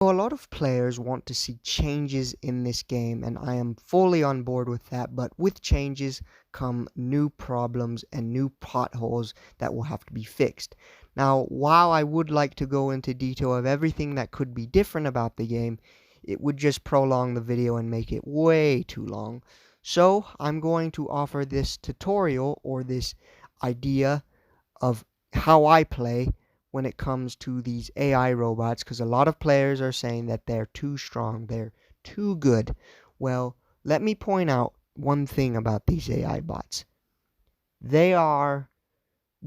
So a lot of players want to see changes in this game, and I am fully on board with that, but with changes come new problems and new potholes that will have to be fixed. Now, while I would like to go into detail of everything that could be different about the game, it would just prolong the video and make it way too long. So I'm going to offer this tutorial or this idea of how I play when it comes to these AI robots, because a lot of players are saying that they're too strong, they're too good. Well, let me point out one thing about these AI bots. They are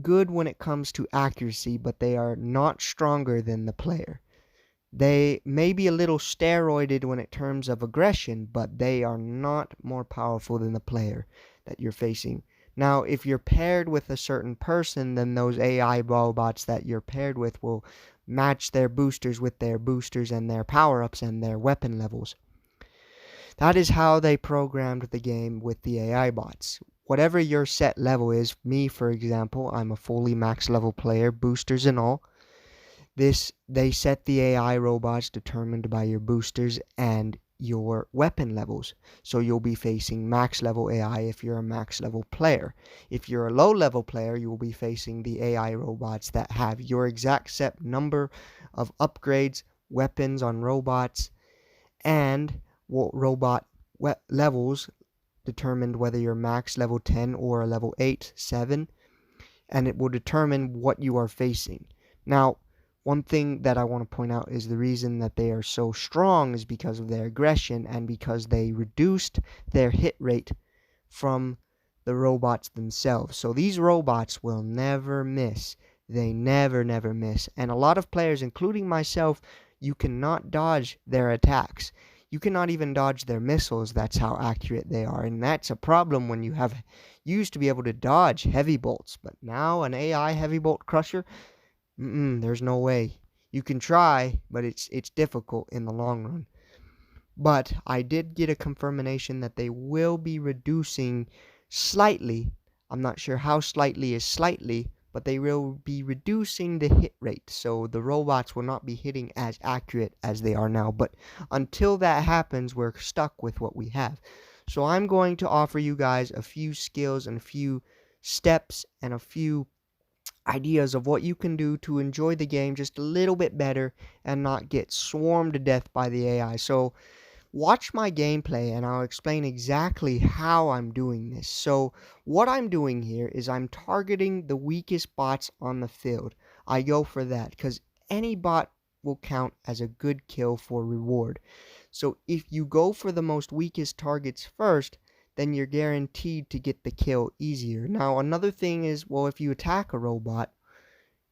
good when it comes to accuracy, but they are not stronger than the player. They may be a little steroided when it terms of aggression, but they are not more powerful than the player that you're facing. Now, if you're paired with a certain person, then those AI robots that you're paired with will match their boosters with their boosters and their power-ups and their weapon levels. That is how they programmed the game with the AI bots. Whatever your set level is, me for example, I'm a fully max level player, boosters and all. They set the AI robots determined by your boosters and your weapon levels. So you'll be facing max level AI if you're a max level player. If you're a low level player, you will be facing the AI robots that have your exact set number of upgrades, weapons on robots, and what robot levels determined whether you're max level 10 or a level 8, 7, and it will determine what you are facing. Now, one thing that I want to point out is the reason that they are so strong is because of their aggression and because they reduced their hit rate from the robots themselves. So these robots will never miss. They never miss. And a lot of players, including myself, you cannot dodge their attacks. You cannot even dodge their missiles. That's how accurate they are. And that's a problem when you have used to be able to dodge heavy bolts. But now an AI heavy bolt crusher, there's no way. You can try, but it's difficult in the long run. But I did get a confirmation that they will be reducing slightly. I'm not sure how slightly is slightly, but they will be reducing the hit rate. So the robots will not be hitting as accurate as they are now. But until that happens, we're stuck with what we have. So I'm going to offer you guys a few skills and a few steps and a few ideas of what you can do to enjoy the game just a little bit better and not get swarmed to death by the AI. So watch my gameplay and I'll explain exactly how I'm doing this. So what I'm doing here is I'm targeting the weakest bots on the field. I go for that because any bot will count as a good kill for reward. So if you go for the most weakest targets first, then you're guaranteed to get the kill easier. Now, another thing is, well, if you attack a robot,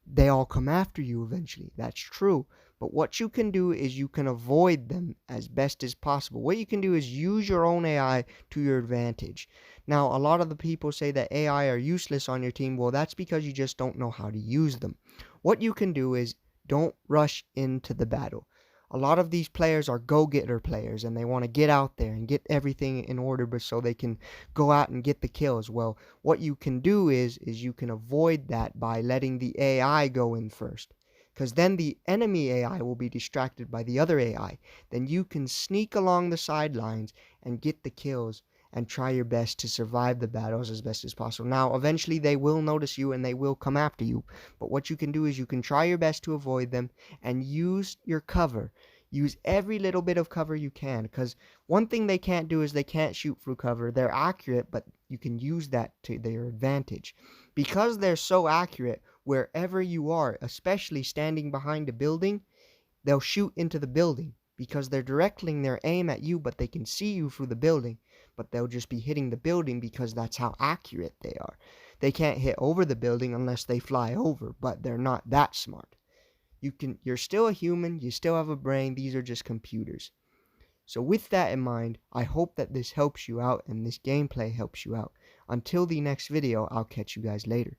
they all come after you eventually. That's true. But what you can do is you can avoid them as best as possible. What you can do is use your own AI to your advantage. Now, a lot of the people say that AI are useless on your team. Well, that's because you just don't know how to use them. What you can do is don't rush into the battle. A lot of these players are go-getter players and they want to get out there and get everything in order so they can go out and get the kills. Well, what you can do is you can avoid that by letting the AI go in first. Because then the enemy AI will be distracted by the other AI. Then you can sneak along the sidelines and get the kills and try your best to survive the battles as best as possible. Now, eventually they will notice you and they will come after you. But what you can do is you can try your best to avoid them and use your cover. Use every little bit of cover you can, because one thing they can't do is they can't shoot through cover. They're accurate, but you can use that to their advantage. Because they're so accurate, wherever you are, especially standing behind a building, they'll shoot into the building because they're directing their aim at you, but they can see you through the building. But they'll just be hitting the building because that's how accurate they are. They can't hit over the building unless they fly over, but they're not that smart. You're still a human, you still have a brain, these are just computers. So with that in mind, I hope that this helps you out and this gameplay helps you out. Until the next video, I'll catch you guys later.